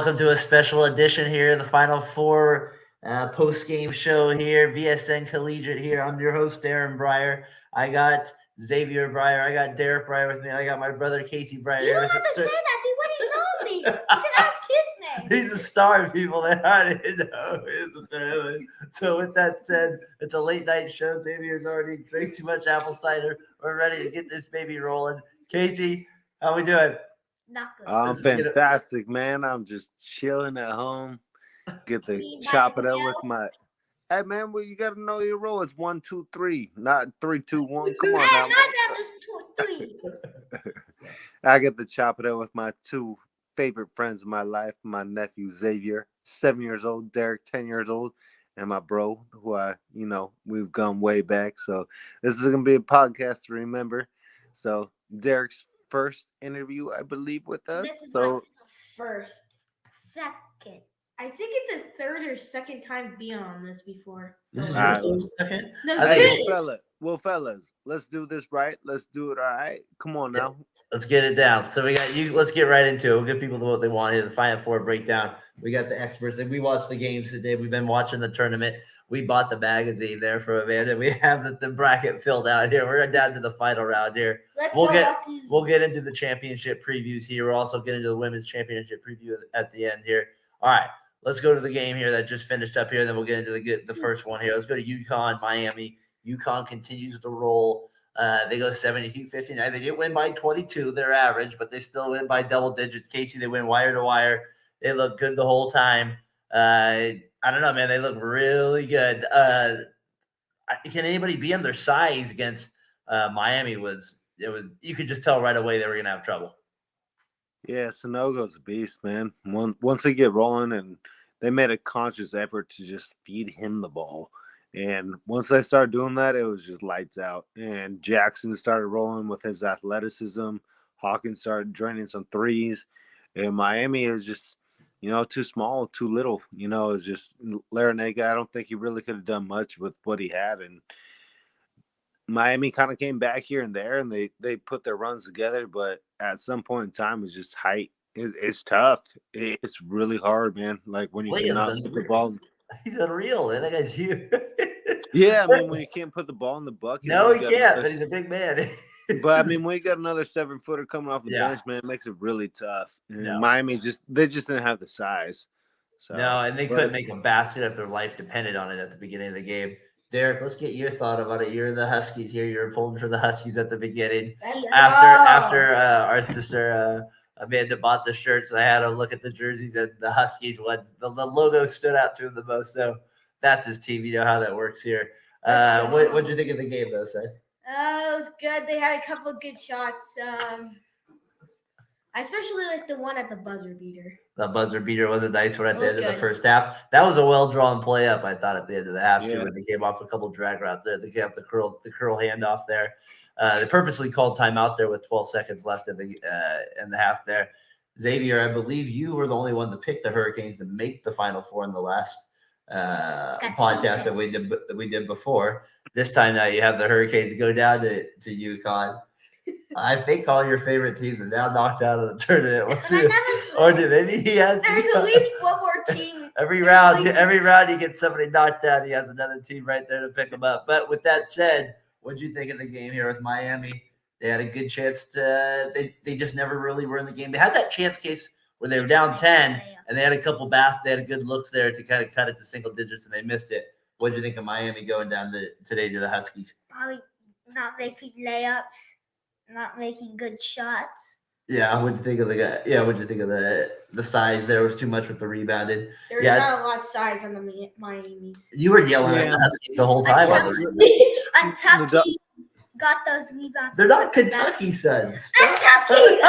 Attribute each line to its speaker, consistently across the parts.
Speaker 1: welcome to a special edition here in the Final Four post-game show here, VSN Collegiate here. I'm your host, Aaron Breyer. I got Xavier Breyer. I got Derek Breyer with me. I got my brother, Casey Breyer.
Speaker 2: You don't have to say that. They wouldn't know me. You can ask his name.
Speaker 1: He's a star, people. They already know. So with that said, it's a late night show. Xavier's already drank too much apple cider. We're ready to get this baby rolling. Casey, how we doing?
Speaker 2: Not good.
Speaker 3: I'm fantastic, man. I'm just chilling at home. Get the chop it up with my. Hey, man, well, you got to know your role. It's 1, 2, 3, not 3, 2, 1. Come on now.
Speaker 2: Not that was 2, 3.
Speaker 3: I get to chop it up with my two favorite friends of my life. My nephew Xavier, 7 years old. Derek, 10 years old, and my bro, who we've gone way back. So this is gonna be a podcast to remember. So Derek's first interview, I believe, with us.
Speaker 2: This is my first. Second. I think it's the third or second time being on this before.
Speaker 1: This is your second?
Speaker 3: Well, fellas, let's do this right. Let's do it all right. Come on now.
Speaker 1: Let's get it down. So we got you. Let's get right into it. We'll give people what they want here. The Final Four breakdown. We got the experts. And we watched the games today. We've been watching the tournament. We bought the magazine there for Amanda. We have the bracket filled out here. We're down to the final round here. We'll get into the championship previews here. We'll also get into the women's championship preview at the end here. All right, let's go to the game here that just finished up here. Then we'll get into the first one here. Let's go to UCONN, Miami. UCONN continues to roll. They go 72-59. They didn't win by 22, their average, but they still win by double digits. Casey, they win wire to wire. They look good the whole time. I don't know, man. They look really good. Can anybody be on their size against Miami? You could just tell right away they were gonna have trouble.
Speaker 3: Yeah, Sanogo's a beast, man. Once they get rolling, and they made a conscious effort to just feed him the ball. And once they started doing that, it was just lights out. And Jackson started rolling with his athleticism. Hawkins started draining some threes. And Miami is just, too small, too little. It's just Larinaga. I don't think he really could have done much with what he had. And Miami kind of came back here and there, and they put their runs together. But at some point in time, it's just height. It's tough. It's really hard, man. Like when you cannot put the ball.
Speaker 1: He's unreal, man. That guy's huge.
Speaker 3: Yeah, I mean, when you can't put the ball in the bucket.
Speaker 1: No, he can't, but he's a big man.
Speaker 3: But, I mean, when you got another 7-footer coming off the bench, man, it makes it really tough. And Miami they just didn't have the size. So,
Speaker 1: no, and they couldn't make a basket if their life depended on it at the beginning of the game. Derek, let's get your thought about it. You're the Huskies here. You're pulling for the Huskies at the beginning. After our sister Amanda bought the shirts, I had to look at the jerseys, and the Huskies ones. The logo stood out to him the most. So that's his team. You know how that works here. What did you think of the game, though, Say?
Speaker 2: It was good. They had a couple of good shots. I especially like the one at the buzzer beater.
Speaker 1: The buzzer beater was a nice one at the end of the first half. That was a well-drawn play up, I thought, at the end of the half, too, when they came off a couple drag routes there. They kept the curl handoff there. They purposely called timeout there with 12 seconds left in the half there. Xavier, I believe you were the only one to pick the Hurricanes to make the Final Four in the last podcast that we did before. This time now you have the Hurricanes go down to UConn. I think all your favorite teams are now knocked out of the tournament. Maybe he has.
Speaker 2: There's at least one more team.
Speaker 1: Every round he gets somebody knocked out. He has another team right there to pick him up. But with that said, what did you think of the game here with Miami? They had a good chance to. They just never really were in the game. They had that chance case where they were down 10, and they had a couple They had good looks there to kind of cut it to single digits, and they missed it. What did you think of Miami going down today to the Huskies?
Speaker 2: Probably not making layups, not making good shots.
Speaker 1: Yeah, what'd you think of the guy? Yeah, what'd you think of the size? There was too much with the rebounding.
Speaker 2: There's not a lot of size on the Miami's.
Speaker 1: You were yelling at the Huskies the whole time.
Speaker 2: Kentucky got those rebounds.
Speaker 1: They're not Kentucky Suns.
Speaker 2: Kentucky.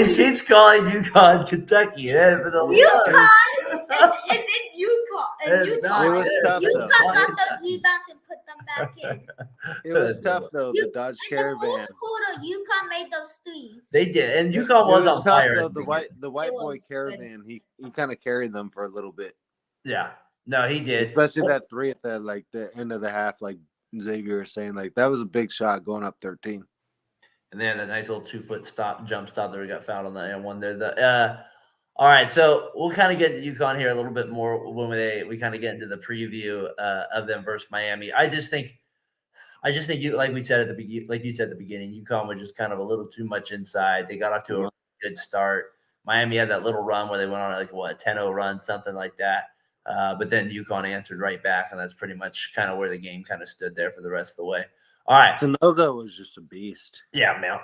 Speaker 1: He keeps calling UConn Kentucky.
Speaker 2: UConn. It's in UConn.
Speaker 3: It was tough,
Speaker 2: UConn got those rebounds and put them back in.
Speaker 3: It was tough, though. The Dodge Caravan.
Speaker 2: In the fourth quarter, UConn made those threes.
Speaker 1: They did, and UConn was on fire.
Speaker 3: Though. The white boy Caravan, he kind of carried them for a little bit.
Speaker 1: Yeah, no, he did.
Speaker 3: Especially that three at the end of the half, like Xavier was saying, that was a big shot going up 13.
Speaker 1: And they had that nice little 2-foot jump stop there. We got fouled on that one there. All right, so we'll kind of get into UConn here a little bit more when we kind of get into the preview of them versus Miami. I just think you, like we said at the beginning, like you said at the beginning, UConn was just kind of a little too much inside. They got off to a good start. Miami had that little run where they went on like what 10-0 run, something like that. But then UConn answered right back, and that's pretty much kind of where the game kind of stood there for the rest of the way. All right.
Speaker 3: Sanogo was just a beast.
Speaker 1: Yeah, man.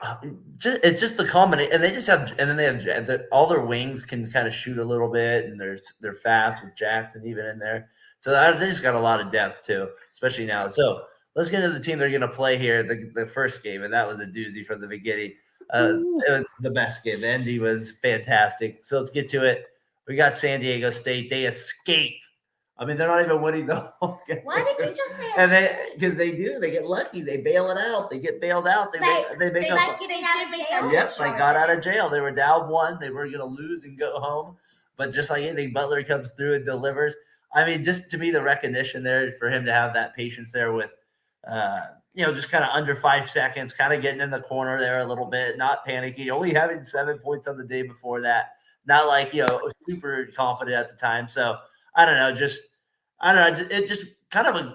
Speaker 1: It's just the combination, and they just have, and then they have all their wings can kind of shoot a little bit, and they're fast with Jackson even in there. So they just got a lot of depth too, especially now. So let's get into the team they're going to play here. The first game, and that was a doozy from the beginning. It was the best game. The ending was fantastic. So let's get to it. We got San Diego State. They escape. I mean, they're not even winning the whole game.
Speaker 2: Why did you just say?
Speaker 1: And because they get lucky. They bail it out. They get bailed out. They make up.
Speaker 2: Like getting out of jail.
Speaker 1: Yep, they got out of jail. They were down 1. They were going to lose and go home. But just like anything, Butler comes through and delivers. I mean, just to me, the recognition there for him to have that patience there with, just kind of under 5 seconds, kind of getting in the corner there a little bit, not panicking, only having 7 points on the day before that. Not like, super confident at the time. So I don't know. It just kind of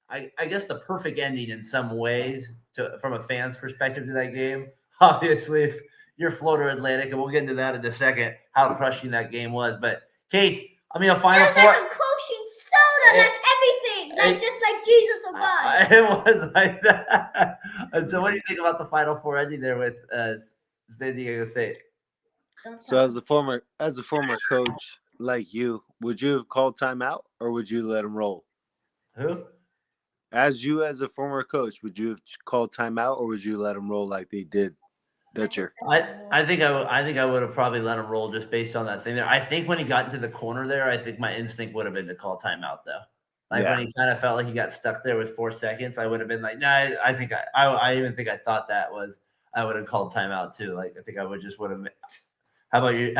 Speaker 1: I guess the perfect ending in some ways from a fan's perspective to that game. Obviously, if you're Florida Atlantic, and we'll get into that in a second, how crushing that game was. But Case, I mean, a Final Four.
Speaker 2: It was like a crushing soda, like everything, just like Jesus or God.
Speaker 1: It was like that. And so, what do you think about the Final Four ending there with San Diego State?
Speaker 3: So, as a former coach like you, would you have called timeout or would you let him roll?
Speaker 1: Who?
Speaker 3: As a former coach, would you have called timeout or would you let him roll like they did Dutcher?
Speaker 1: I think I would have probably let him roll just based on that thing there. I think when he got into the corner there, I think my instinct would have been to call timeout though. When he kind of felt like he got stuck there with 4 seconds, I would have been like, nah. I think I even think I thought that was I would have called timeout too. Like I think I would have. How about you?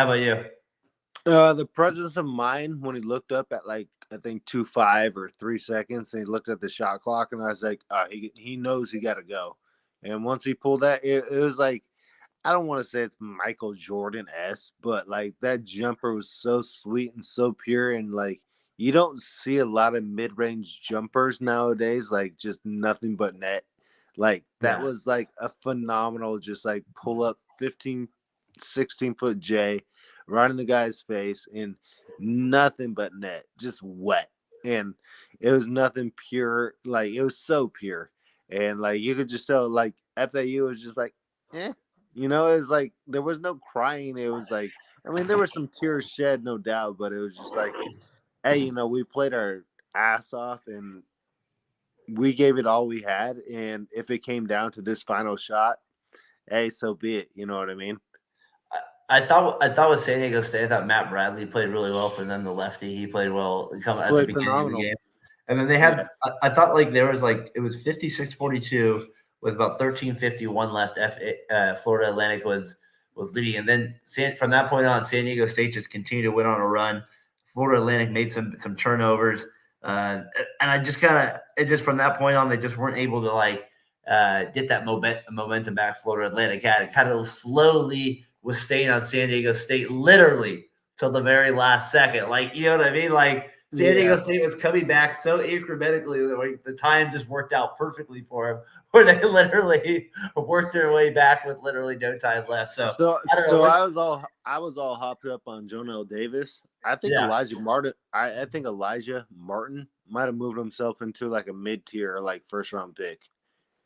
Speaker 3: The presence of mind when he looked up at I think 2:05 or 3 seconds, and he looked at the shot clock, and I was like, he knows he got to go. And once he pulled that, it was like, I don't want to say it's Michael Jordan-esque, but that jumper was so sweet and so pure, and you don't see a lot of mid-range jumpers nowadays, just nothing but net. That was a phenomenal, just pull up 15, 16-foot J. Right in the guy's face, and nothing but net, just wet. And it was nothing pure. It was so pure. And, you could just tell, FAU was just eh. It was there was no crying. It was there were some tears shed, no doubt, but it was just hey, we played our ass off, and we gave it all we had. And if it came down to this final shot, hey, so be it. You know what I mean?
Speaker 1: I thought with San Diego State, I thought Matt Bradley played really well for them. The lefty, he played well coming at the beginning of the game. And then they had, I thought there was it was 56-42 with about 13:51 left. Florida Atlantic was leading, and then from that point on, San Diego State just continued to win on a run. Florida Atlantic made some turnovers, and I just from that point on, they just weren't able to get that momentum back. Florida Atlantic had it kind of slowly. Was staying on San Diego State literally till the very last second. You know what I mean? San Diego State was coming back so incrementally that the time just worked out perfectly for them, where they literally worked their way back with literally no time left. So
Speaker 3: I was all hopped up on Jonell Davis. I think Elijah Martin might have moved himself into a mid-tier first round pick.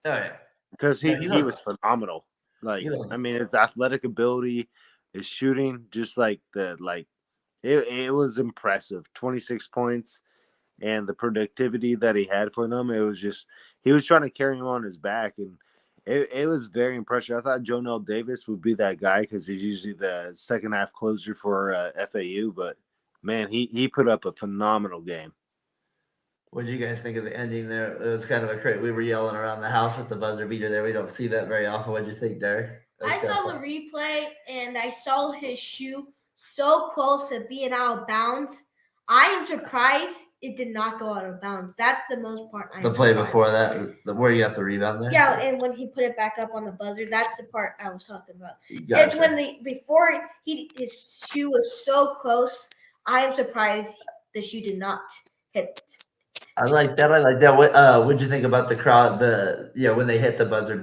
Speaker 1: Oh yeah.
Speaker 3: Because he was phenomenal. His athletic ability, his shooting, just it was impressive. 26 points, and the productivity that he had for them, it was just he was trying to carry him on his back, and it was very impressive. I thought Jonell Davis would be that guy because he's usually the second half closer for FAU, but man, he put up a phenomenal game.
Speaker 1: What did you guys think of the ending there? It was kind of a crazy. We were yelling around the house with the buzzer beater there. We don't see that very often. What did you think, Derek?
Speaker 2: I saw the replay, and I saw his shoe so close to being out of bounds. I am surprised it did not go out of bounds. That's the most part.
Speaker 1: The play before that, where you got the rebound there.
Speaker 2: Yeah, and when he put it back up on the buzzer, that's the part I was talking about.
Speaker 1: Gotcha.
Speaker 2: It's when before his shoe was so close. I am surprised the shoe did not hit.
Speaker 1: I like that. What'd you think about the crowd? When they hit the buzzer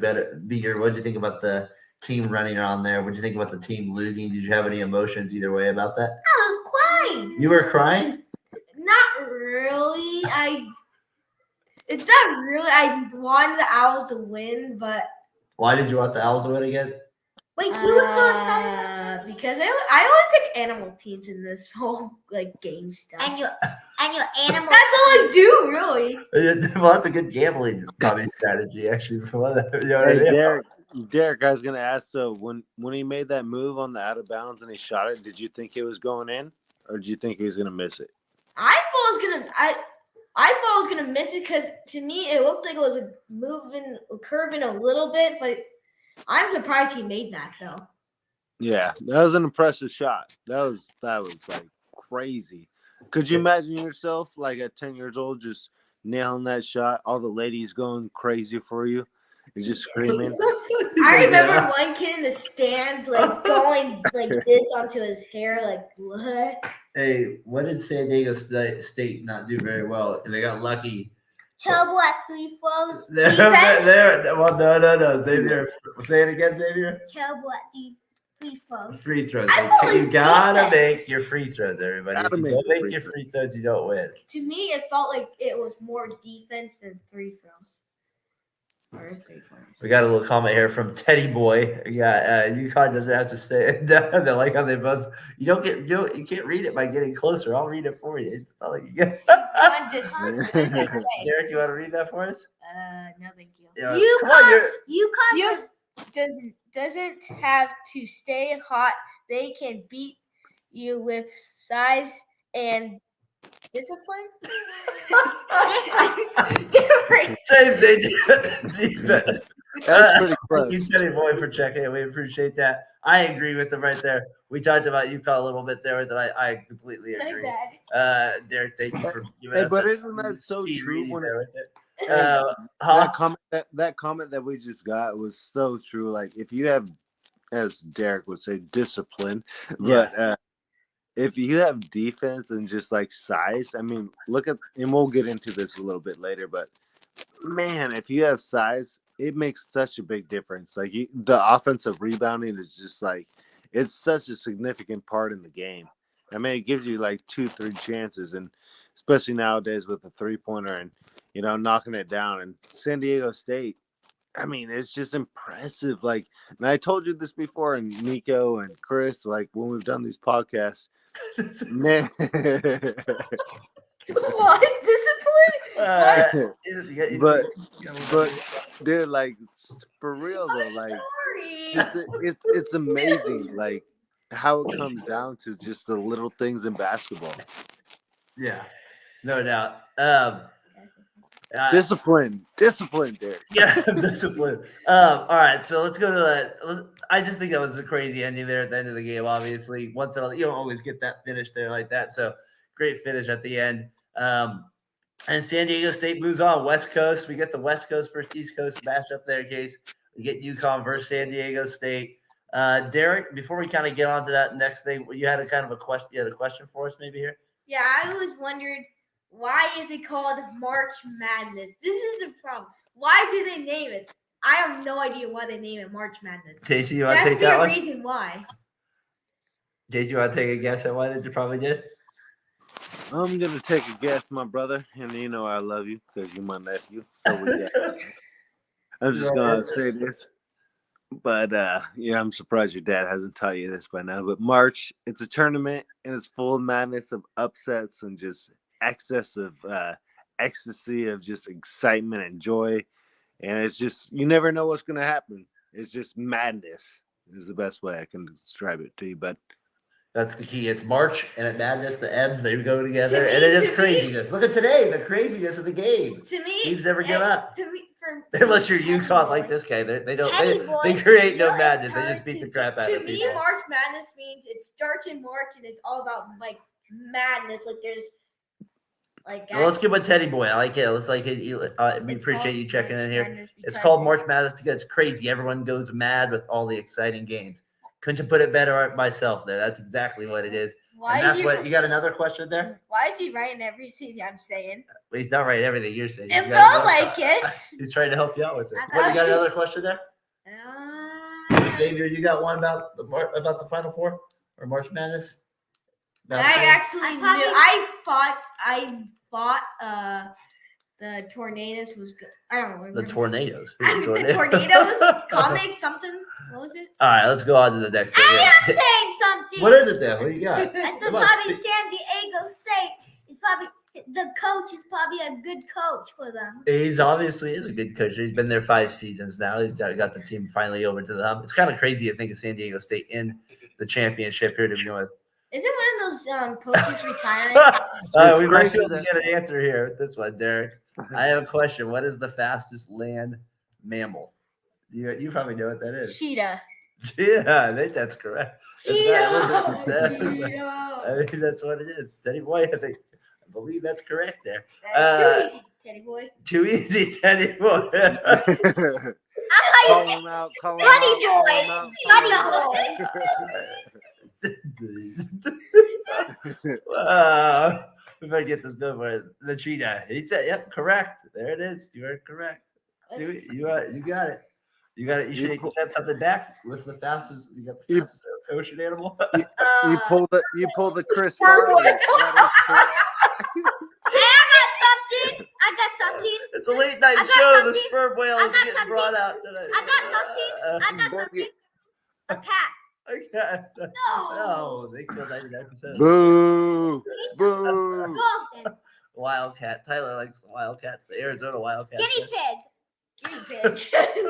Speaker 1: beater. What'd you think about the team running on there? What'd you think about the team losing? Did you have any emotions either way about that?
Speaker 2: I was crying.
Speaker 1: You were crying?
Speaker 2: Not really. It's not really. I wanted the Owls to win, but
Speaker 4: Why did you want the Owls to win again?
Speaker 2: wait, who was so excited? Because I only pick animal teams in this whole game stuff.
Speaker 5: And your animal.
Speaker 2: That's all I do, really.
Speaker 4: Well, that's a good gambling probably strategy, actually. For one of that, you know what I
Speaker 3: Hey,
Speaker 4: mean?
Speaker 3: Derek, I was gonna ask. So when he made that move on the out of bounds and he shot it, did you think it was going in, or did you think he was gonna miss it?
Speaker 2: I thought I was gonna miss it because to me it looked like it was curving a little bit, but I'm surprised he made that though.
Speaker 3: Yeah, that was an impressive shot. That was like crazy. Could you imagine yourself like at 10 years old just nailing that shot? All the ladies going crazy for you and just screaming.
Speaker 2: I remember one kid in the stand going like this onto his hair, like what?
Speaker 4: Hey, what did San Diego State not do very well? They got lucky.
Speaker 5: Terrible at free throws.
Speaker 4: Well, no. Xavier, say it again, Xavier.
Speaker 5: Terrible at free throws.
Speaker 4: Free throws.
Speaker 2: I thought it was
Speaker 4: You gotta
Speaker 2: defense.
Speaker 4: make your free throws, everybody.
Speaker 3: Gotta
Speaker 4: If you
Speaker 3: make
Speaker 4: don't make
Speaker 3: free
Speaker 4: your
Speaker 3: throws.
Speaker 4: free throws, you don't win.
Speaker 2: To me, it felt like it was more defense than free throws. Or 3-pointers.
Speaker 4: We got a little comment here from Teddy Boy. Yeah, UConn doesn't have to stay. They like how they both. You can't read it by getting closer. I'll read it for you. It's not like you get.
Speaker 2: What does it say?
Speaker 4: Derek, you want to read that for us?
Speaker 2: No, thank you.
Speaker 4: Yeah. Come
Speaker 5: UConn-
Speaker 4: on,
Speaker 5: UConn was
Speaker 2: Doesn't have to stay hot. They can beat you with size and discipline. Different.
Speaker 4: Same thing. Defense.
Speaker 3: That's pretty
Speaker 4: Thank you,
Speaker 3: close.
Speaker 4: Teddy Boy, for checking in. We appreciate that. I agree with them right there. We talked about UConn a little bit there that I completely
Speaker 2: Like
Speaker 4: agree.
Speaker 2: that.
Speaker 4: Derek, thank you for giving
Speaker 3: Hey,
Speaker 4: us
Speaker 3: but
Speaker 4: that
Speaker 3: isn't that so
Speaker 4: speed
Speaker 3: true
Speaker 4: reading
Speaker 3: when
Speaker 4: there
Speaker 3: it-
Speaker 4: with it?
Speaker 3: that comment that we just got was so true. Like if you have, as Derek would say, discipline, but if you have defense and just like size, I mean, look at, and we'll get into this a little bit later, but man, if you have size, it makes such a big difference. Like the offensive rebounding is just like, it's such a significant part in the game. I mean, it gives you like 2-3 chances, and especially nowadays with the 3-pointer and, knocking it down. And San Diego State, I mean, it's just impressive. Like, and I told you this before, and Nico and Chris, like when we've done these podcasts, man.
Speaker 2: What discipline?
Speaker 3: but dude, like for real though, like
Speaker 2: Sorry.
Speaker 3: it's amazing, like how it comes down to just the little things in basketball.
Speaker 4: Yeah, no doubt.
Speaker 3: Discipline, Derek.
Speaker 4: Yeah, discipline. All right, so let's go to that. I just think that was a crazy ending there at the end of the game. Obviously, once in a, you don't always get that finish there like that. So great finish at the end. And San Diego State moves on. West Coast, we get the West Coast versus East Coast matchup there. Case we get UConn versus San Diego State. Derek, before we kind of get on to that next thing, you had a kind of a question. You had a question for us, maybe here.
Speaker 2: Yeah, I always wondered why is it called March Madness? This is the problem. Why did they name it? I have no idea why they name it March Madness.
Speaker 4: Casey, you
Speaker 2: There
Speaker 4: want
Speaker 2: has
Speaker 4: to
Speaker 2: to
Speaker 4: take
Speaker 2: be
Speaker 4: that
Speaker 2: a
Speaker 4: one?
Speaker 2: reason why.
Speaker 4: Casey, you want to take a guess at why they probably did?
Speaker 3: I'm gonna take a guess, my brother, and I love you because you're my nephew. So we got. I'm just gonna say this, but I'm surprised your dad hasn't taught you this by now. But March, it's a tournament, and it's full of madness of upsets and just excess of ecstasy of just excitement and joy, and it's just you never know what's gonna happen. It's just madness is the best way I can describe it to you, but.
Speaker 4: That's the key. It's March and at Madness, the Ebbs, they go together.
Speaker 2: To me-
Speaker 4: and it is
Speaker 2: to me-
Speaker 4: craziness. Look at today, the craziness of the game.
Speaker 2: To me,
Speaker 4: Teams never give up.
Speaker 2: To me,
Speaker 4: Unless you're UConn like this guy. They don't
Speaker 5: Teddy boy,
Speaker 4: they create no
Speaker 5: you're
Speaker 4: madness. They just beat the crap out
Speaker 2: To
Speaker 4: of
Speaker 2: me,
Speaker 4: people.
Speaker 2: March Madness means it starts in March and it's all about like madness. Like there's Like
Speaker 1: Well, let's get with Teddy Boy. I like it. Let's like it. We appreciate you checking in here. It's called March Madness because it's crazy. Everyone goes mad with all the exciting games. Couldn't you put it better myself there? That's exactly what it is. And that's what you got another question there?
Speaker 2: Why is he writing everything I'm saying?
Speaker 1: Well, he's not right everything you're saying.
Speaker 2: It
Speaker 1: He's got
Speaker 2: felt like it.
Speaker 1: He's trying to help you out with it. What, you got another question there? Xavier, you got one about the Final Four or March Madness?
Speaker 2: I actually
Speaker 5: I
Speaker 2: knew.
Speaker 5: probably-
Speaker 2: I thought the tornadoes was good. I don't remember.
Speaker 1: The tornadoes.
Speaker 2: The tornadoes. Comic something. What was it?
Speaker 1: All right, let's go on to the next thing.
Speaker 5: I am saying something.
Speaker 1: What is it then? What do you got?
Speaker 5: I said
Speaker 1: Come on,
Speaker 5: probably
Speaker 1: speak.
Speaker 5: San Diego State is probably the coach is probably a good coach for them.
Speaker 1: He's obviously is a good coach. He's been there 5 seasons now. He's got the team finally over to the hump. It's kind of crazy to think of San Diego State in the championship here to begin with.
Speaker 2: Is it one of those coaches retiring?
Speaker 1: We might
Speaker 3: crazy
Speaker 1: be able to
Speaker 3: that-
Speaker 1: get an answer here with this one, Derek. I have a question. What is the fastest land mammal? You probably know what that is.
Speaker 2: Cheetah.
Speaker 1: Yeah, I think that's correct. That's
Speaker 2: Cheetah.
Speaker 1: not-
Speaker 2: Cheetah.
Speaker 1: I think that's what it is. Teddy Boy, I believe that's correct there.
Speaker 2: That's too easy, Teddy boy.
Speaker 1: Too easy, Teddy Boy.
Speaker 3: Call him out. Call him
Speaker 5: Buddy
Speaker 3: out.
Speaker 5: boy.
Speaker 3: Call him out.
Speaker 1: We better get this good one. The cheetah. He said, "Yep, correct. There it is. You are correct. You got it. You got it. You should get something back. What's the fastest? You got the fastest ocean animal.
Speaker 3: You pull the Chris Farley. That is correct.
Speaker 5: I got something.
Speaker 1: It's a late night
Speaker 5: I got
Speaker 1: show. The
Speaker 5: something.
Speaker 1: sperm whale
Speaker 5: I
Speaker 1: is
Speaker 5: got
Speaker 1: getting
Speaker 5: something.
Speaker 1: brought out tonight.
Speaker 5: I got something. A cat.
Speaker 1: Okay.
Speaker 5: No.
Speaker 1: No, they killed 99%.
Speaker 3: Boo! Boo!
Speaker 5: Golden.
Speaker 1: Wildcat. Tyler likes the Wildcats. The Arizona Wildcats.
Speaker 5: Guinea pig.
Speaker 2: Guinea pig.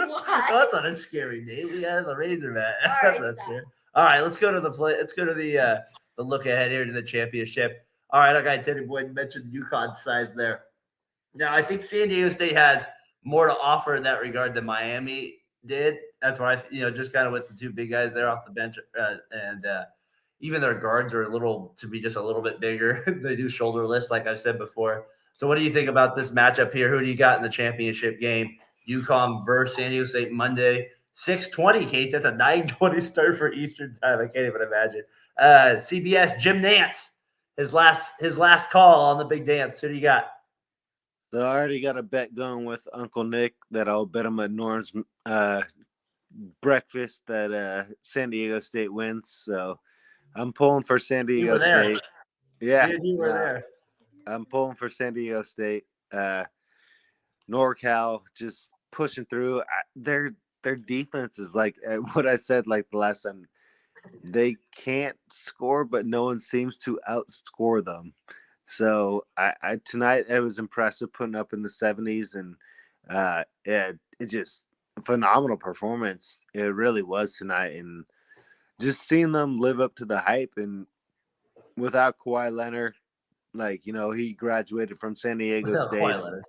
Speaker 2: Why?
Speaker 1: That's not a scary name. We got the Razorback.
Speaker 2: All right,
Speaker 1: That's
Speaker 2: stop.
Speaker 1: scary. All right, let's go to the play. Let's go to the look ahead here to the championship. All right, like I Teddy Boyd mentioned UConn size there. Now I think San Diego State has more to offer in that regard than Miami did. That's why just kind of with the two big guys there off the bench, and even their guards are a little bit bigger. They do shoulder lifts, like I've said before. So, what do you think about this matchup here? Who do you got in the championship game? UConn versus San Diego State Monday, 6:20. Case that's a 9:20 start for Eastern time. I can't even imagine. CBS Jim Nance, his last call on the big dance. Who do you got?
Speaker 3: So I already got a bet going with Uncle Nick that I'll bet him at Norm's breakfast that San Diego State wins. So I'm pulling for San Diego
Speaker 1: were there.
Speaker 3: State. Yeah,
Speaker 1: Dude, you were there.
Speaker 3: I'm pulling for San Diego State. NorCal just pushing through. Their defense is like what I said like the last time. They can't score, but no one seems to outscore them. So I tonight it was impressive putting up in the 70s, and it just a phenomenal performance. It really was tonight, and just seeing them live up to the hype. And without Kawhi Leonard, he graduated from San Diego
Speaker 1: Without
Speaker 3: State.
Speaker 1: Kawhi Leonard.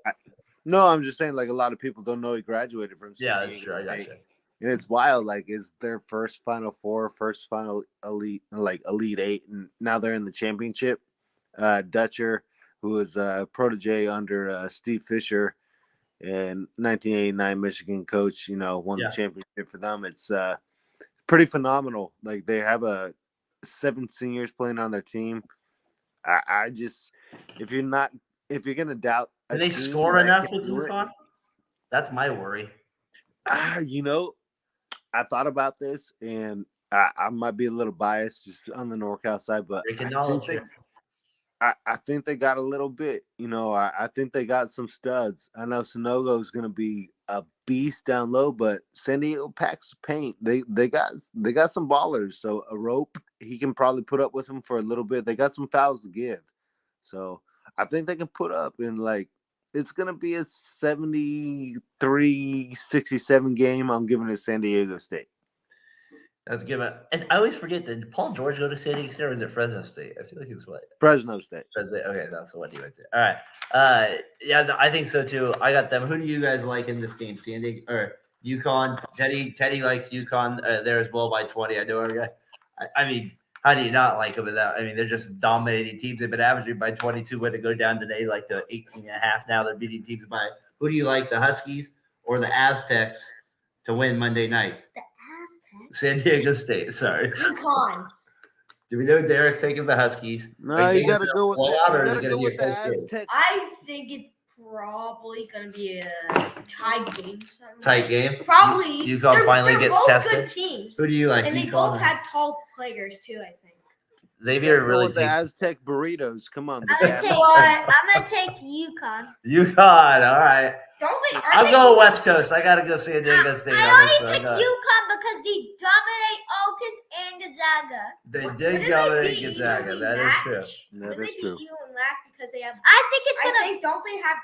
Speaker 3: No, I'm just saying, a lot of people don't know he graduated from San
Speaker 1: Yeah,
Speaker 3: Diego
Speaker 1: that's true. I got
Speaker 3: State.
Speaker 1: you.
Speaker 3: And it's wild. Is their first Final Four, first final elite, Elite Eight, and now they're in the championship. Dutcher, who was a protege under Steve Fisher, and 1989 Michigan coach, won the championship for them. It's pretty phenomenal. They have 7 seniors playing on their team. I just, if you're gonna doubt,
Speaker 1: Can they score enough with UConn? That's my worry.
Speaker 3: I thought about this, and I might be a little biased just on the NorCal side, but I think they got a little bit. I think they got some studs. I know Sonogo is going to be a beast down low, but San Diego packs paint. They got some ballers. So a rope, he can probably put up with them for a little bit. They got some fouls to give, so I think they can put up in it's going to be a 73-67 game. I'm giving it San Diego State.
Speaker 1: That's good. And I always forget, did Paul George go to San Diego State or was it Fresno State? I feel like it's what?
Speaker 3: Fresno State.
Speaker 1: Okay, that's the one he went to. All right. I think so too. I got them. Who do you guys like in this game? San Diego or UConn? Teddy likes UConn there as well by 20. I know our guy. I mean, How do you not like them without? I mean, they're just dominating teams. They've been averaging by 22. When to go down today, like to 18.5. Now they're beating teams by. Who do you like, the Huskies or the Aztecs, to win Monday night?
Speaker 5: The Aztecs.
Speaker 1: San Diego State. Sorry.
Speaker 2: UConn.
Speaker 1: Do we know Derek's taking the Huskies?
Speaker 3: No, you gotta go with
Speaker 1: blowout, or is
Speaker 3: the,
Speaker 1: it gonna be a close game?
Speaker 3: Aztecs.
Speaker 2: I think it's probably gonna be a tied game.
Speaker 1: Tight game.
Speaker 2: Probably.
Speaker 1: UConn finally
Speaker 2: they're
Speaker 1: gets
Speaker 2: both
Speaker 1: tested.
Speaker 2: good teams.
Speaker 1: Who do you like?
Speaker 2: And they
Speaker 1: UConn
Speaker 2: both
Speaker 1: or-
Speaker 2: had tall players too, I think.
Speaker 1: Xavier
Speaker 3: Go
Speaker 1: really
Speaker 3: with the
Speaker 1: thinks
Speaker 3: Aztec burritos. Come on, the
Speaker 5: I'm gonna
Speaker 3: Dad.
Speaker 5: take.
Speaker 2: What?
Speaker 5: I'm gonna take UConn.
Speaker 1: UConn. All right.
Speaker 2: Don't they?
Speaker 1: I'm going West Coast. I gotta go San Diego State.
Speaker 5: I
Speaker 1: on
Speaker 5: only
Speaker 1: this one.
Speaker 5: picked UConn because they dominate August and Gonzaga.
Speaker 1: They did dominate Gonzaga. That is true.
Speaker 3: That is true.
Speaker 2: You and Lack because they have.
Speaker 5: I think it's
Speaker 2: I
Speaker 5: gonna.
Speaker 2: think don't they have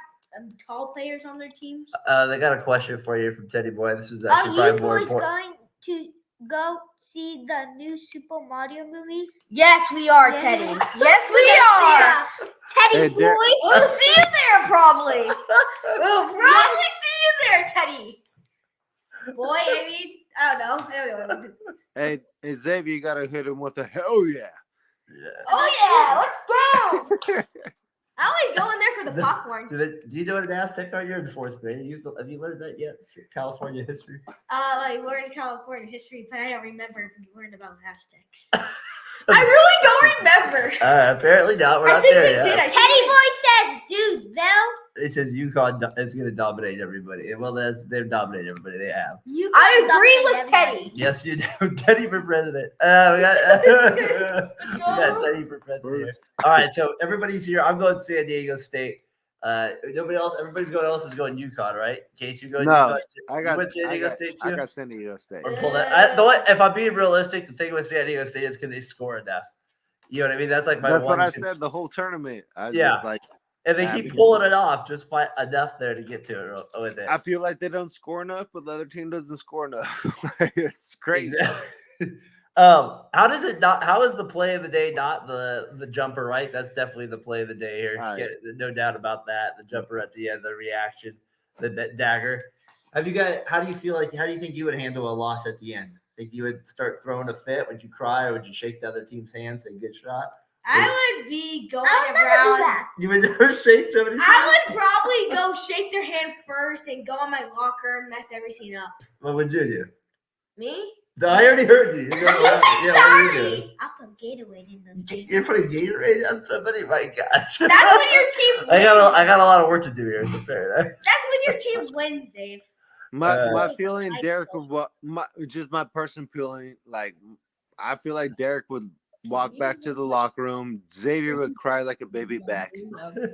Speaker 2: tall players on their teams?
Speaker 1: They got a question for you from Teddy Boy. This is
Speaker 5: Are
Speaker 1: actually
Speaker 5: you
Speaker 1: probably more
Speaker 5: boys
Speaker 1: important.
Speaker 5: going to go see the new Super Mario movies?
Speaker 2: Yes, we are,
Speaker 5: Yes.
Speaker 2: Teddy. Yes, we are.
Speaker 5: Yeah. Teddy
Speaker 3: Hey, Derek-
Speaker 5: boy.
Speaker 2: We'll see you there probably. We'll probably see you there, Teddy. Boy, I mean, I don't know.
Speaker 3: Hey, Xavier, you gotta hit him with a hell yeah.
Speaker 1: Yeah.
Speaker 2: Oh yeah, let's go. I always go in there for the popcorn.
Speaker 1: Do you know what an Aztec are? You're in 4th grade. Have you learned that yet? California history.
Speaker 2: I learned California history, but I don't remember if we learned about Aztecs. I really don't remember.
Speaker 1: Apparently not. We're
Speaker 2: I
Speaker 1: not
Speaker 2: think
Speaker 1: there
Speaker 2: we
Speaker 1: yet.
Speaker 2: did. I
Speaker 5: Teddy
Speaker 2: think
Speaker 5: boy says, dude, they'll.
Speaker 1: It says UConn is going to dominate everybody. Well, they've dominated everybody. They have.
Speaker 5: You
Speaker 2: I
Speaker 5: can
Speaker 2: agree
Speaker 5: dominate
Speaker 2: with
Speaker 5: everybody.
Speaker 2: Teddy.
Speaker 1: Yes, you do. Teddy for president. We got Teddy for president here. All right, so everybody's here. I'm going San Diego State. Nobody else. Everybody else is going UConn, right? In case you're going.
Speaker 3: No,
Speaker 1: UConn.
Speaker 3: I
Speaker 1: You
Speaker 3: got
Speaker 1: went San Diego State too.
Speaker 3: I got San Diego State.
Speaker 1: Or pull that. If I'm being realistic, the thing with San Diego State is can they score enough? You know what I mean? That's like my
Speaker 3: That's
Speaker 1: one.
Speaker 3: what I said the whole tournament. I was
Speaker 1: Yeah.
Speaker 3: just like,
Speaker 1: And they
Speaker 3: Yeah,
Speaker 1: keep
Speaker 3: because-
Speaker 1: pulling it off, just find enough there to get to it with it.
Speaker 3: I feel like they don't score enough, but the other team doesn't score enough. It's crazy.
Speaker 1: Exactly. How does it not? How is the play of the day not the jumper? Right, that's definitely the play of the day here.
Speaker 3: Right.
Speaker 1: No doubt about that. The jumper at the end, the reaction, the dagger. Have you got? How do you feel like? How do you think you would handle a loss at the end? Think you would start throwing a fit? Would you cry, or would you shake the other team's hand, say "good shot"?
Speaker 2: I would be going
Speaker 5: I'll never do
Speaker 2: around.
Speaker 5: that.
Speaker 1: You would never shake somebody's hand.
Speaker 2: I would probably go shake their hand first and go in my locker and mess everything up.
Speaker 1: What would you do?
Speaker 2: Me?
Speaker 1: No, I already heard you. You're going around. Yeah, what are you doing?
Speaker 2: Sorry.
Speaker 5: I'll put Gatorade in those things.
Speaker 1: You're putting Gatorade on somebody? My gosh.
Speaker 2: That's when your team wins.
Speaker 1: I got a lot of work to do here. It's fair.
Speaker 2: That's when your team wins, Dave.
Speaker 3: My feeling,
Speaker 5: I
Speaker 3: Derek
Speaker 5: close.
Speaker 3: would my personal feeling, like I feel like Derek would walk back to the locker room. Xavier would cry like a baby back.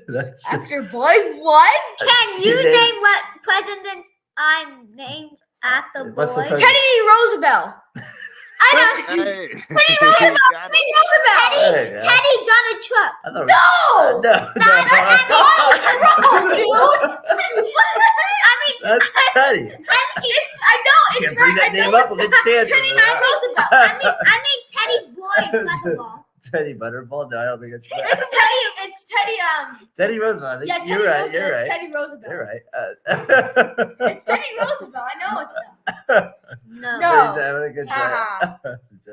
Speaker 1: That's true.
Speaker 2: After boys won?
Speaker 5: Can you
Speaker 1: Name-
Speaker 5: name what president I'm named after
Speaker 1: What's the
Speaker 5: boy?
Speaker 1: president?
Speaker 2: Teddy Roosevelt.
Speaker 5: I know.
Speaker 3: Hey,
Speaker 2: Teddy
Speaker 3: you
Speaker 2: Roosevelt.
Speaker 3: got it.
Speaker 2: Teddy Roosevelt.
Speaker 1: There you go.
Speaker 5: Teddy Donald Trump.
Speaker 1: I thought
Speaker 2: No!
Speaker 1: That's
Speaker 2: wrong, dude.
Speaker 5: I mean,
Speaker 1: That's Teddy.
Speaker 2: I know it's
Speaker 1: Can't bring that
Speaker 2: right. I
Speaker 1: name
Speaker 2: know
Speaker 1: up. We'll get canceled.
Speaker 2: Teddy Roosevelt.
Speaker 5: I mean Teddy Boy Basketball.
Speaker 1: Teddy Butterball? No, I don't think it's Teddy.
Speaker 2: It's Teddy.
Speaker 1: Teddy Roosevelt. I think
Speaker 2: Yeah, Teddy
Speaker 1: you're right.
Speaker 2: Roosevelt.
Speaker 1: You're
Speaker 2: It's
Speaker 1: right.
Speaker 2: Teddy Roosevelt.
Speaker 1: You're right.
Speaker 2: It's Teddy Roosevelt. I know it's not.
Speaker 5: No.
Speaker 2: No.
Speaker 1: He's having a good
Speaker 2: Haha.
Speaker 1: time. It's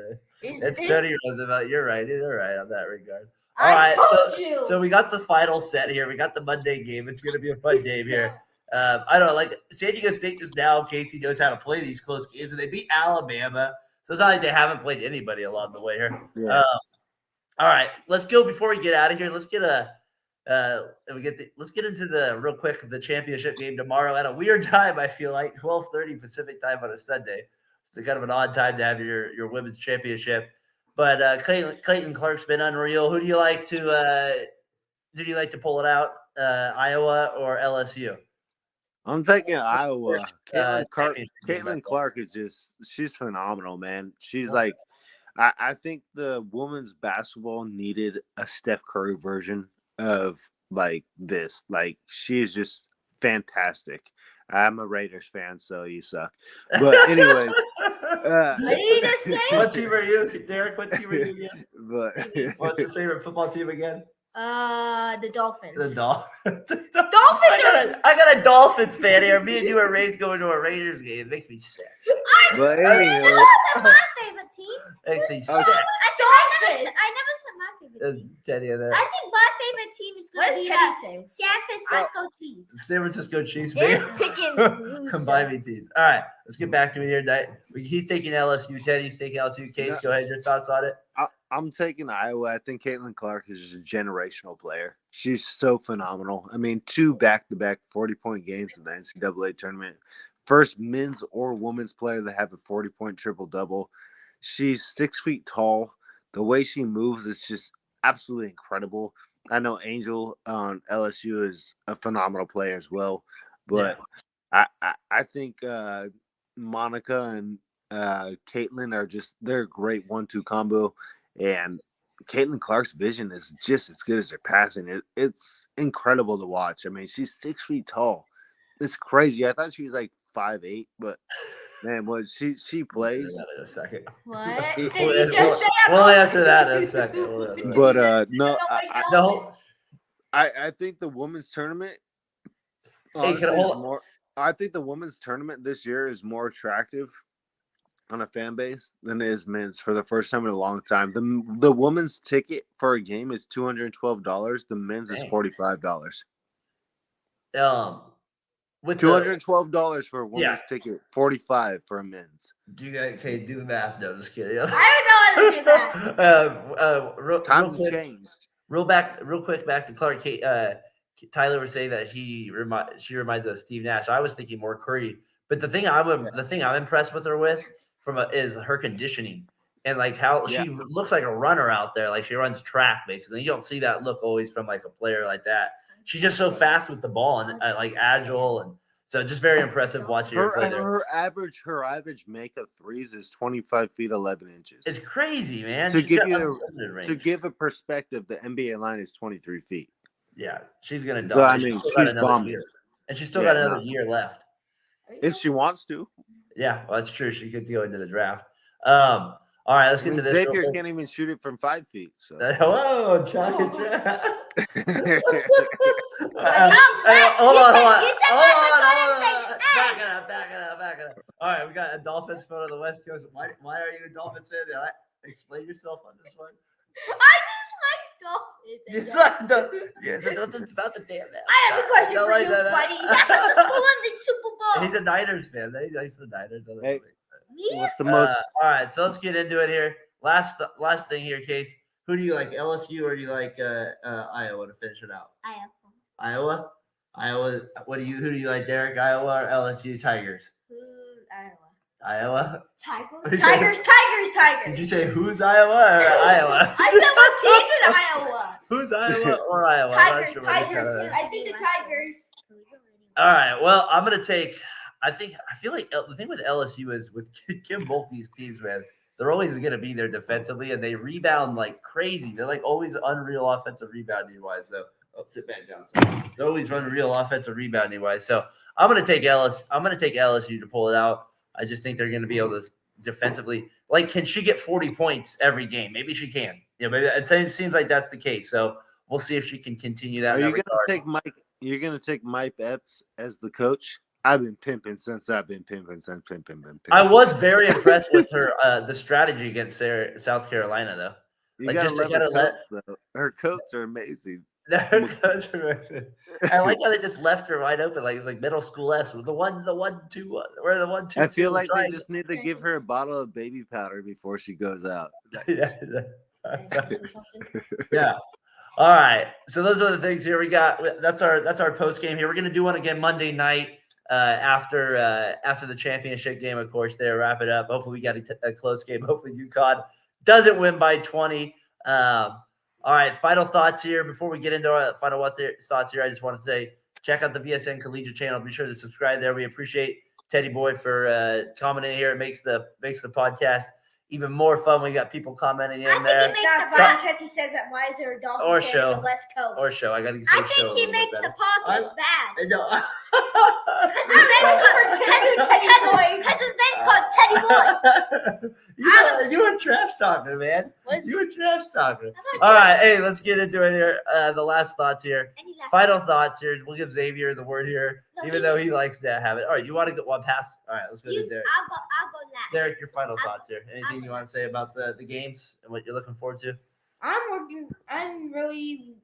Speaker 2: It's
Speaker 1: Teddy Roosevelt. You're right. You're right on that regard. All
Speaker 2: I
Speaker 1: right,
Speaker 2: told you.
Speaker 1: So we got the final set here. We got the Monday game. It's going to be a fun game here. I don't know, like San Diego State just now, Casey knows how to play these close games, and they beat Alabama. So it's not like they haven't played anybody along the way here.
Speaker 3: Yeah.
Speaker 1: All right, let's go before we get out of here. Let's get let's get into the real quick the championship game tomorrow at a weird time. I feel like 12:30 Pacific time on a Sunday. It's kind of an odd time to have your women's championship. But Clayton Clark's been unreal. Who do you like to pull it out? Iowa or LSU?
Speaker 3: I'm taking Iowa.
Speaker 1: championship game,
Speaker 3: Caitlin Clark is she's phenomenal, man. She's like, I think the women's basketball needed a Steph Curry version of like this. Like, she's just fantastic. I'm a Raiders fan, so you suck. But anyway,
Speaker 2: Ready to say?
Speaker 1: What team are you, Derek? What team are you again?
Speaker 3: but
Speaker 1: What's your favorite football team again?
Speaker 2: The Dolphins.
Speaker 1: The Dolphins.
Speaker 2: Dolphins
Speaker 1: I got a Dolphins fan here. Me and you are raised going to a Raiders game. It makes me sick.
Speaker 2: I
Speaker 3: But anywho,
Speaker 5: My favorite team.
Speaker 1: Actually,
Speaker 3: Okay.
Speaker 5: I never said my favorite team.
Speaker 1: Teddy and
Speaker 5: I think my favorite team is
Speaker 2: What
Speaker 5: going
Speaker 2: does
Speaker 5: to be
Speaker 2: Teddy
Speaker 5: the
Speaker 2: say?
Speaker 5: San Francisco Chiefs.
Speaker 1: San Francisco Chiefs.
Speaker 2: They're
Speaker 1: man.
Speaker 2: picking loser.
Speaker 1: Combining teams. All right, let's get back to it here. He's taking LSU. Teddy's taking LSU. Case,
Speaker 3: Yeah.
Speaker 1: go ahead. Your thoughts on it?
Speaker 3: I'm taking Iowa. I think Caitlin Clark is just a generational player. She's so phenomenal. I mean, 2 back-to-back 40-point games in the NCAA tournament. First men's or women's player to have a 40-point triple-double. She's 6 feet tall. The way she moves is just absolutely incredible. I know Angel on LSU is a phenomenal player as well. But I think Monica and Caitlin are they're a great 1-2 combo. And Caitlin Clark's vision is just as good as her passing. It's incredible to watch. I mean, she's 6 feet tall. It's crazy. I thought she was like 5'8", but man, what she plays.
Speaker 1: We'll answer that in a second.
Speaker 2: What did
Speaker 1: We'll,
Speaker 2: you just say?
Speaker 1: we'll answer that in a second.
Speaker 3: But no,
Speaker 1: No,
Speaker 3: I think the women's tournament.
Speaker 1: Hey, can I
Speaker 3: Honestly, is
Speaker 1: hold-
Speaker 3: more. I think the women's tournament this year is more attractive on a fan base than it is men's for the first time in a long time. The women's ticket for a game is $212. The men's is
Speaker 1: Dang.
Speaker 3: $45.
Speaker 1: with
Speaker 3: $212 for a women's
Speaker 1: Yeah.
Speaker 3: ticket, $45 for a men's.
Speaker 1: do you guys do the math? No, just kidding.
Speaker 2: I don't know how to do that.
Speaker 1: Real
Speaker 3: Times
Speaker 1: quick,
Speaker 3: have changed.
Speaker 1: real quick back to Clark. Tyler was saying that she reminds us of Steve Nash. I was thinking more Curry, but the thing I'm impressed with her with is her conditioning and like how she looks like a runner out there. Like she runs track basically. You don't see that look always from like a player like that. She's just so fast with the ball and like agile, and so just very impressive watching her play there.
Speaker 3: Her average makeup threes is 25 feet 11 inches.
Speaker 1: It's crazy, man.
Speaker 3: To
Speaker 1: She's
Speaker 3: give
Speaker 1: got
Speaker 3: you
Speaker 1: unlimited range.
Speaker 3: to give a perspective, the NBA line is 23 feet.
Speaker 1: Yeah, she's gonna
Speaker 3: So,
Speaker 1: dominate.
Speaker 3: I mean,
Speaker 1: Still got
Speaker 3: she's
Speaker 1: another
Speaker 3: bombing.
Speaker 1: year. And she's still
Speaker 3: Yeah,
Speaker 1: got another
Speaker 3: no.
Speaker 1: year left.
Speaker 3: If she wants to.
Speaker 1: Yeah, well, that's true. She could go into the draft. All right, let's
Speaker 3: I
Speaker 1: get
Speaker 3: mean,
Speaker 1: to this. real
Speaker 3: Xavier
Speaker 1: quick.
Speaker 3: can't even shoot it from 5 feet. So.
Speaker 1: Whoa, Johnny Draft. Hold on.
Speaker 5: You
Speaker 1: Back it up. All right, we got a Dolphins fan on the West Coast. Why are you a Dolphins fan? Explain yourself on this one.
Speaker 2: I just like Dolphins.
Speaker 1: It's about the damn man.
Speaker 2: I have a question
Speaker 1: Don't
Speaker 2: for
Speaker 1: like
Speaker 2: you,
Speaker 1: that.
Speaker 2: buddy.
Speaker 5: That's the school in the Super Bowl.
Speaker 1: He's a Niners fan. He likes the Niners.
Speaker 3: Hey,
Speaker 5: Me?
Speaker 3: what's the most?
Speaker 1: All right, so let's get into it here. Last thing here, Case. Who do you like, LSU or do you like Iowa to finish it out? Iowa. Who do you like, Derek? Iowa or LSU Tigers? Iowa.
Speaker 2: Tigers.
Speaker 1: Did you say who's Iowa or Iowa?
Speaker 2: I said what team's in Iowa?
Speaker 1: Who's Iowa or Iowa? I'm not sure what you said.
Speaker 2: I think the Tigers.
Speaker 1: All right. Well, I'm gonna take. I feel like the thing with LSU is with Kim Mulkey's teams, man. They're always gonna be there defensively, and they rebound like crazy. They're like always unreal offensive rebounding wise. So sit back down. So they always run real offensive rebounding wise. So I'm gonna take LSU to pull it out. I just think they're gonna be able to defensively. Like, can she get 40 points every game? Maybe she can. Maybe it seems like that's the case. So we'll see if she can continue that.
Speaker 3: Are you gonna take Mike? You're gonna take Mike Epps as the coach? I've been pimping since I've been pimping.
Speaker 1: I was very impressed with her the strategy against South Carolina, though.
Speaker 3: You
Speaker 1: Like,
Speaker 3: gotta
Speaker 1: just to
Speaker 3: love her
Speaker 1: kinda
Speaker 3: coats, though. Her coats are amazing.
Speaker 1: I like how they just left her wide open, like it was like middle school-esque. The 1-2, where the 1-2.
Speaker 3: I feel like they just need to give her a bottle of baby powder before she goes out.
Speaker 1: Yeah. All right. So those are the things here. We got that's our post game here. We're gonna do one again Monday night after the championship game, of course. There, wrap it up. Hopefully, we got a close game. Hopefully, UConn doesn't win by 20. All right, final thoughts here. Before we get into our final thoughts here, I just want to say check out the VSN Collegiate channel. Be sure to subscribe there. We appreciate Teddy Boy for commenting here. It makes the podcast even more fun. We got people commenting in there.
Speaker 2: It's not fun because he says that why is there a Dolphins fan on the West Coast?
Speaker 1: Or show. I got to say
Speaker 5: I
Speaker 1: show.
Speaker 5: think he makes the podcast bad.
Speaker 1: No.
Speaker 5: Because his name's called Teddy Boy.
Speaker 1: You were trash talking, man.
Speaker 2: What's-
Speaker 1: You were trash talking. All right, hey, let's get into it here. The last thoughts here.
Speaker 5: And he laughed.
Speaker 1: Final thoughts here. We'll give Xavier the word here,
Speaker 5: No,
Speaker 1: even though he likes to have it. All right, you want to go one pass? All right, let's go to Derek.
Speaker 5: I'll go last.
Speaker 1: Derek, your final thoughts here. Anything you want to say about the games and what you're looking forward to?
Speaker 2: I'm really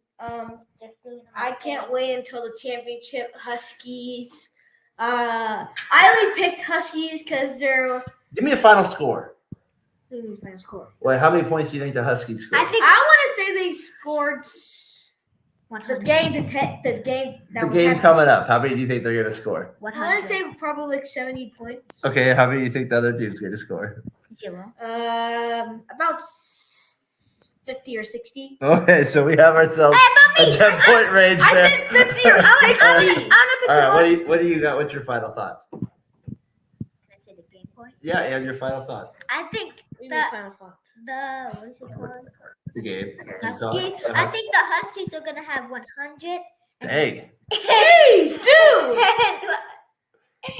Speaker 5: Just doing
Speaker 2: I can't wait until the championship. Huskies. I only picked Huskies because they're
Speaker 1: Give me a final score.
Speaker 2: final score.
Speaker 1: Wait, how many points do you think the Huskies score?
Speaker 5: I think
Speaker 2: I want to say they scored the
Speaker 5: 100.
Speaker 2: game to the game that
Speaker 1: The
Speaker 2: was
Speaker 1: game
Speaker 2: happening.
Speaker 1: coming up. How many do you think they're going to score?
Speaker 2: I want
Speaker 5: 100.
Speaker 2: to say probably like 70 points.
Speaker 1: Okay, how many do you think the other team's going to score?
Speaker 5: 0.
Speaker 2: About 50 or 60.
Speaker 1: Okay, so we have ourselves a 10-point range
Speaker 2: I
Speaker 1: there.
Speaker 2: said 50 or 60.
Speaker 5: I'm gonna pick
Speaker 1: All
Speaker 5: the
Speaker 1: right,
Speaker 5: ball.
Speaker 1: what do you got? What's your final thoughts?
Speaker 5: Can I say the game point?
Speaker 1: Yeah, and your final thoughts.
Speaker 5: I think
Speaker 2: We
Speaker 5: the
Speaker 2: need final thoughts.
Speaker 5: what is it called?
Speaker 1: The game.
Speaker 5: Husky. I think the Huskies are gonna have 100.
Speaker 1: Dang.
Speaker 2: Jeez, dude.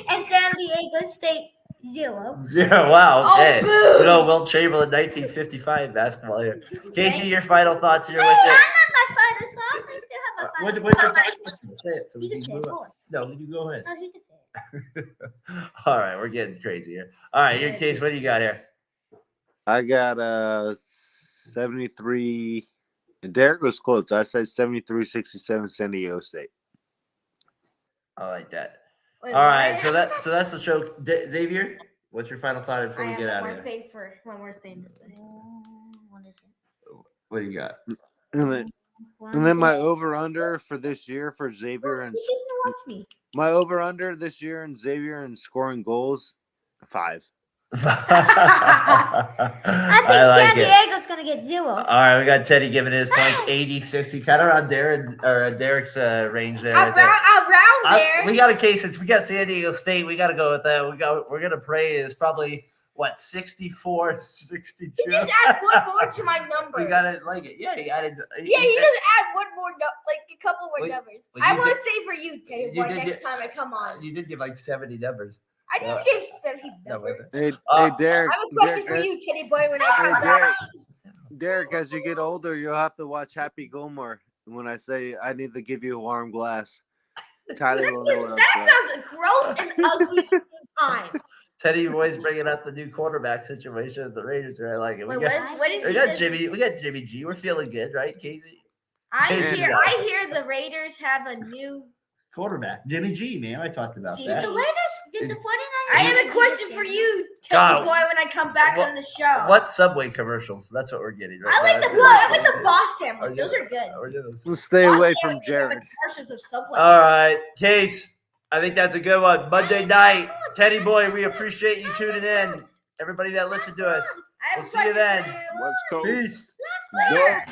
Speaker 5: And San Diego State 0.
Speaker 1: 0. Wow.
Speaker 2: Oh,
Speaker 1: Okay.
Speaker 2: boo.
Speaker 1: Good old Will Chamberlain, 1955 basketball here. Casey, your final thoughts here with
Speaker 5: I'm
Speaker 1: it.
Speaker 5: not my final thoughts. I still have my final
Speaker 1: What's your
Speaker 5: thoughts.
Speaker 1: final thoughts? Say it so we
Speaker 5: He can
Speaker 1: can
Speaker 5: say
Speaker 1: move
Speaker 5: it
Speaker 1: on.
Speaker 5: first.
Speaker 1: No, you go ahead.
Speaker 5: No, he can say it.
Speaker 1: All right, we're getting crazy here. All right, your case, what do you got here?
Speaker 3: I got 73. And Derek was close. I said 73-67 San Diego State.
Speaker 1: I like that.
Speaker 2: Wait,
Speaker 1: All right,
Speaker 2: what?
Speaker 1: so that's the show. Xavier, what's your final thought before
Speaker 2: I
Speaker 1: we
Speaker 2: have
Speaker 1: get out
Speaker 2: one
Speaker 1: of
Speaker 2: more
Speaker 1: here?
Speaker 2: thing one more thing to say.
Speaker 5: What is it?
Speaker 1: What do you got?
Speaker 3: And then my over-under for this year for Xavier and
Speaker 5: He didn't watch me.
Speaker 3: my over-under this year and Xavier and scoring goals, 5.
Speaker 5: I think
Speaker 1: like
Speaker 5: San
Speaker 1: it.
Speaker 5: Diego's gonna get 0.
Speaker 1: All right, we got Teddy giving his points 80-60, kind of around Derek's range there. right there.
Speaker 2: Around there.
Speaker 1: We got a case since we got San Diego State. We got to go with that. We're gonna pray it's probably what 64, 62.
Speaker 2: He just add one more to my numbers.
Speaker 1: We got to like it. Yeah, he added.
Speaker 2: Yeah, he just add one more, like a couple more
Speaker 1: Well,
Speaker 2: numbers.
Speaker 1: well,
Speaker 2: I
Speaker 1: you
Speaker 2: want
Speaker 1: did-
Speaker 2: to say for you, Teddy
Speaker 1: you
Speaker 2: boy,
Speaker 1: did
Speaker 2: next
Speaker 1: get-
Speaker 2: time I come on.
Speaker 1: You did give like 70 numbers.
Speaker 2: I didn't give 70
Speaker 1: No,
Speaker 2: numbers.
Speaker 3: Hey,
Speaker 1: Uh,
Speaker 3: hey Derek.
Speaker 2: I have a question for you, Teddy boy, when I
Speaker 3: Hey,
Speaker 2: come back.
Speaker 3: Derek, as you get older, you'll have to watch Happy Gilmore. When I say I need to give you a warm glass, Tyler will know what I'm saying.
Speaker 2: That sounds gross and ugly at the same time.
Speaker 1: Teddy boy's bringing up the new quarterback situation at the Raiders. Right? I like it.
Speaker 2: Wait,
Speaker 1: We got,
Speaker 2: what is
Speaker 1: we
Speaker 2: he
Speaker 1: got
Speaker 2: does-
Speaker 1: Jimmy. We got Jimmy G. We're feeling good, right, Casey?
Speaker 2: I
Speaker 1: Hey,
Speaker 2: hear,
Speaker 1: yeah.
Speaker 2: I hear the Raiders have a new.
Speaker 1: Quarterback, Jimmy G. Man, I talked about
Speaker 2: Did
Speaker 1: that.
Speaker 5: Did the Raiders? Did the 49ers?
Speaker 2: I have a question for you, Teddy
Speaker 1: God.
Speaker 2: boy, when I come back
Speaker 1: What-
Speaker 2: on the show.
Speaker 1: What Subway commercials? That's what we're getting. Right
Speaker 2: I like
Speaker 1: now.
Speaker 2: the I like the boss sandwich.
Speaker 1: Oh,
Speaker 2: Those are good.
Speaker 1: We're doing those.
Speaker 3: Let's stay
Speaker 2: Boss
Speaker 3: away from
Speaker 2: sandwiches are the
Speaker 3: Jared.
Speaker 2: commercials of Subway.
Speaker 1: All right, Case. I think that's a good one. Monday night, Teddy boy. We appreciate you tuning in. Everybody that listened to us.
Speaker 2: I have
Speaker 1: We'll
Speaker 2: a
Speaker 1: see you
Speaker 2: question
Speaker 1: then.
Speaker 2: for you.
Speaker 3: Let's go.
Speaker 1: Peace.
Speaker 2: Last player.